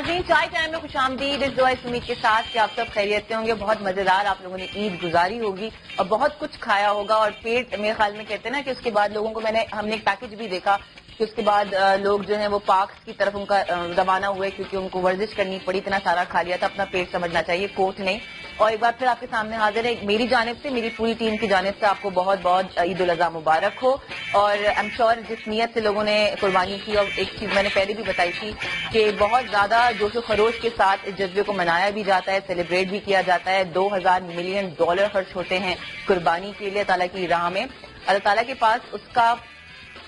नाज़रीन, चाय टाइम में खुश आमदीद। इस दुआ इस उम्मीद के साथ कि आप सब खैरियत से होंगे। बहुत मजेदार आप लोगों ने ईद गुजारी होगी और बहुत कुछ खाया होगा और पेट मेरे ख्याल में कहते हैं ना कि उसके बाद लोगों को हमने एक पैकेज भी देखा कि उसके बाद लोग जो है वो पार्क्स की तरफ उनका रवाना हुए क्योंकि उनको वर्जिश करनी पड़ी, इतना सारा खा लिया था। अपना पेट समझना चाहिए, कोट नहीं। और एक बार फिर आपके सामने हाजिर है मेरी जानिब से, मेरी पूरी टीम की जानिब से आपको बहुत बहुत ईद उल अज़हा मुबारक हो। और आई एम श्योर जिस नीयत से लोगों ने कुर्बानी की, और एक चीज मैंने पहले भी बताई थी कि बहुत ज्यादा जोश खरोश के साथ इस जज्बे को मनाया भी जाता है, सेलिब्रेट भी किया जाता है। $2000 मिलियन खर्च होते हैं कुर्बानी के लिए ताला की राह में। अल्लाह ताला के पास उसका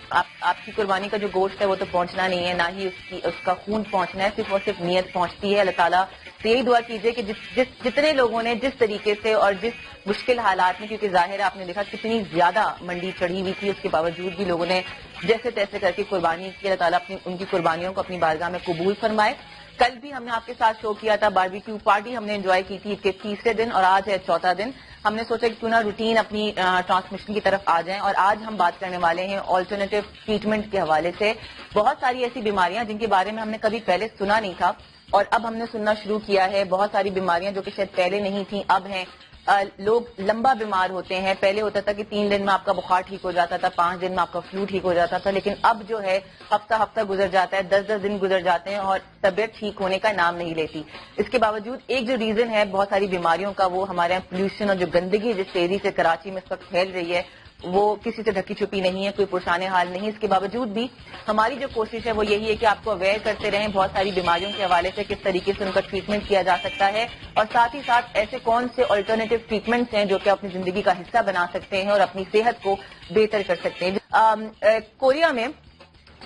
आपकी कुर्बानी का जो गोश्त है वो तो पहुंचना नहीं है, ना ही उसका खून पहुंचना है, सिर्फ और सिर्फ नीयत पहुंचती है। अल्लाह ताला से यही दुआ कीजिए कि जितने लोगों ने जिस तरीके से और जिस मुश्किल हालात में, क्योंकि जाहिर है आपने देखा कितनी ज्यादा मंडी चढ़ी हुई थी, उसके बावजूद भी लोगों ने जैसे तैसे करके कुर्बानी की। अल्लाह ताला उनकी कुर्बानियों को अपनी बारगाह में कबूल फरमाए। कल भी हमने आपके साथ शो किया था, बारबेक्यू पार्टी हमने एंजॉय की थी इसके तीसरे दिन, और आज है चौथा दिन। हमने सोचा कि क्यों ना रूटीन अपनी ट्रांसमिशन की तरफ आ जाएं, और आज हम बात करने वाले हैं ऑल्टरनेटिव ट्रीटमेंट के हवाले से। बहुत सारी ऐसी बीमारियां जिनके बारे में हमने कभी पहले सुना नहीं था और अब हमने सुनना शुरू किया है। बहुत सारी बीमारियां जो कि शायद पहले नहीं थी अब हैं। लोग लंबा बीमार होते हैं। पहले होता था कि 3 दिन में आपका बुखार ठीक हो जाता था, 5 दिन में आपका फ्लू ठीक हो जाता था, लेकिन अब जो है हफ्ता हफ्ता गुजर जाता है, 10-10 दिन गुजर जाते हैं और तबीयत ठीक होने का नाम नहीं लेती। इसके बावजूद एक जो रीजन है बहुत सारी बीमारियों का, वो हमारे यहाँ पोल्यूशन और जो गंदगी जिस तेजी से कराची में इस वक्त फैल रही है वो किसी से ढकी छुपी नहीं है, कोई पुरसाने हाल नहीं। इसके बावजूद भी हमारी जो कोशिश है वो यही है कि आपको अवेयर करते रहें बहुत सारी बीमारियों के हवाले से, किस तरीके से उनका ट्रीटमेंट किया जा सकता है, और साथ ही साथ ऐसे कौन से अल्टरनेटिव ट्रीटमेंट्स हैं जो कि अपनी जिंदगी का हिस्सा बना सकते हैं और अपनी सेहत को बेहतर कर सकते हैं। कोरिया में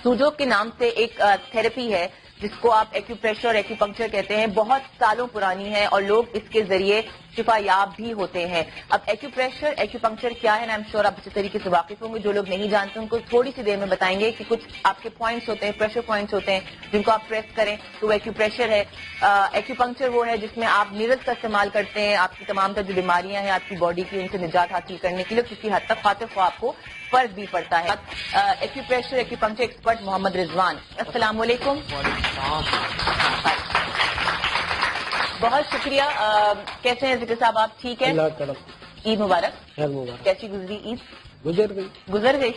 सूजोक के नाम से एक थेरेपी है जिसको आप एक्यूप्रेशर और एक्यूपंक्चर कहते हैं। बहुत सालों पुरानी है और लोग इसके जरिए शिफायाब भी होते हैं। अब एक्यूप्रेशर एक्यूपंक्चर क्या है ना, आई एम श्योर आप अच्छे तरीके से वाकिफ होंगे। जो लोग नहीं जानते उनको थोड़ी सी देर में बताएंगे कि कुछ आपके पॉइंट्स होते हैं, प्रेशर पॉइंट्स होते हैं जिनको आप प्रेस करें तो वो एक्यूप्रेशर है। एक्यूपंक्चर वो है जिसमें आप नीरज का इस्तेमाल करते हैं आपकी तमाम जो बीमारियां हैं आपकी बॉडी की उनसे निजात हासिल करने के लिए, किसी हद तक खातिर आपको फर्क भी पड़ता है। Acupressure acupuncture expert Mohammad Rizwan, अस्सलाम वालेकुम। बहुत शुक्रिया। कैसे हैं जिक्र साहब, आप ठीक हैं? ईद मुबारक। कैसी गुजरी ईद? गुजर गई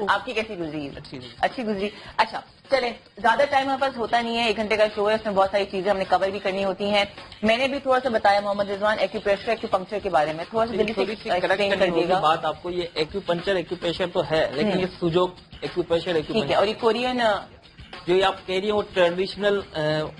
आपकी कैसी गुजरी ईद? अच्छी गुजरी। अच्छा चलें, ज्यादा टाइम हमारे पास होता नहीं है, 1 घंटे का शो है, उसमें बहुत सारी चीजें हमने कवर भी करनी होती हैं। मैंने भी थोड़ा सा बताया मोहम्मद रिजवान एक्यूप्रेशर एक्यूपंक्चर के बारे में, थोड़ा सा जल्दी से एक्सप्लेन कर दीजिएगा। बात आपको ये एक्यूपंक्चर एक्यूप्रेशर तो है, लेकिन ये सूजोक एक्यूप्रेशर ठीक है। और ये कोरियन जो आप कह रही है वो ट्रेडिशनल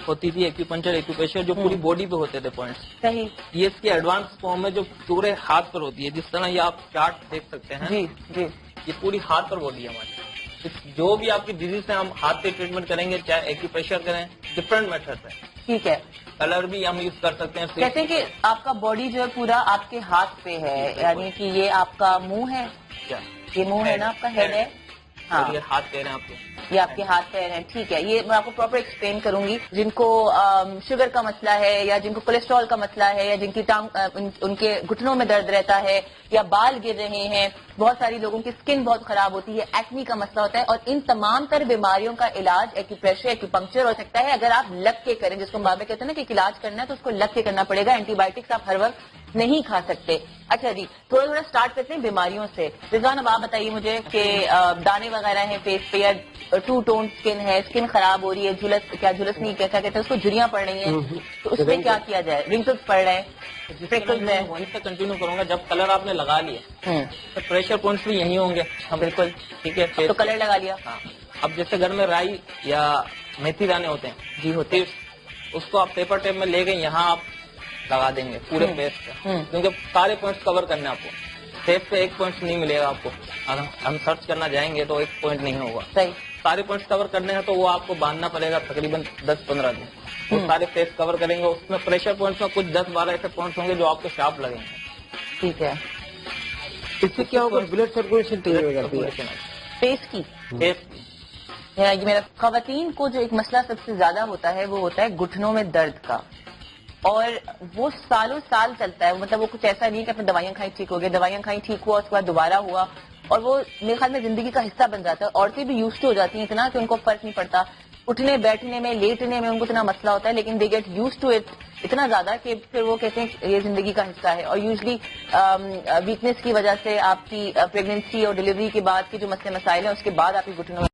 होती थी एक्यूपंक्चर एक्यूप्रेशर जो पूरी बॉडी पे होते थे पॉइंट्स। सही। ये इसकी एडवांस फॉर्म है जो पूरे हाथ पर होती है, जिस तरह ये आप चार्ट देख सकते हैं। जी जी। ये पूरी हाथ पर बॉडी है हमारी। जो भी आपकी डिजीज है हम हाथ पे ट्रीटमेंट करेंगे, चाहे एक्यूप्रेशर करें, डिफरेंट मेथड है। ठीक है। कलर भी हम यूज कर सकते हैं। कहते हैं कि आपका बॉडी जो है पूरा आपके हाथ पे है, यानी कि ये आपका मुंह है क्या? ये मुंह है ना, आपका हेड है। हाँ, ये हाथ पैर हैं आपके, ये आपके हाथ पैर हैं। ठीक है, ये मैं आपको प्रॉपर एक्सप्लेन करूंगी। जिनको शुगर का मसला है या जिनको कोलेस्ट्रॉल का मसला है या जिनकी उनके घुटनों में दर्द रहता है या बाल गिर रहे हैं, बहुत सारी लोगों की स्किन बहुत खराब होती है, एक्नी का मसला होता है, और इन तमाम तर बीमारियों का इलाज एक्यूप्रेशर एक्यूपंक्चर हो सकता है अगर आप लग के करें। जिसको बाबे कहते हैं ना कि इलाज करना है तो उसको लग के करना पड़ेगा, एंटीबायोटिक्स आप हर वक्त नहीं खा सकते। अच्छा जी, थोड़ा थोड़ा स्टार्ट करते हैं बीमारियों से। रिजवान अब आप बताइए मुझे कि दाने वगैरह हैं फेस पे या 2 टोन स्किन है, स्किन खराब हो रही है, झुलस नहीं, क्या कहते हैं उसको, झुर्रियां पड़ रही हैं, तो उसमें क्या किया जाए? रिंकल्स पड़ रहे हैं, फ्रिकल्स हैं। वहीं से कंटिन्यू करूंगा। जब कलर आपने लगा लिया तो प्रेशर पॉइंट्स भी यही होंगे। हम बिल्कुल ठीक है, तो कलर लगा लिया। हाँ। अब जैसे घर में राई या मेथी दाने होते हैं, जी होते हैं, उसको आप पेपर टेप में ले गए, यहाँ आप लगा देंगे पूरे फेस पे, क्योंकि सारे पॉइंट्स कवर करने आपको। फेस पे एक पॉइंट नहीं मिलेगा आपको, अगर हम सर्च करना जाएंगे तो एक पॉइंट नहीं होगा। सही। सारे पॉइंट्स कवर करने हैं तो वो आपको बांधना पड़ेगा तकरीबन 10-15 दिन। वो सारे फेस कवर करेंगे, उसमें प्रेशर पॉइंट्स में कुछ 10-12 ऐसे पॉइंट्स होंगे जो आपको शार्प लगेंगे। ठीक है। इससे क्या होगा? ब्लड सर्कुलेशन तेज हो जाती है फेस की। ये मेरा खवातीन को जो एक मसला सबसे ज्यादा होता है वो होता है घुटनों में दर्द का, और वो सालों साल चलता है। मतलब वो कुछ ऐसा नहीं कि अपने दवाइयां खाई ठीक हो गया, दवाइयां खाई ठीक हुआ, उसके बाद दोबारा हुआ, और वो मेरे ख्याल में जिंदगी का हिस्सा बन जाता है। औरतें भी यूज टू हो जाती हैं इतना कि उनको फर्क नहीं पड़ता। اٹھنے بیٹھنے میں لیٹنے میں ان کو اتنا مسئلہ ہوتا ہے, لیکن they get use to it اتنا زیادہ کہ پھر وہ کہتے ہیں یہ زندگی کا حصہ ہے. اور یوزلی ویکنیس کی وجہ سے آپ کی پریگنینسی اور ڈلیوری کے بعد کے جو مسئلے مسائل ہیں اس کے بعد آپ کی گھٹنوں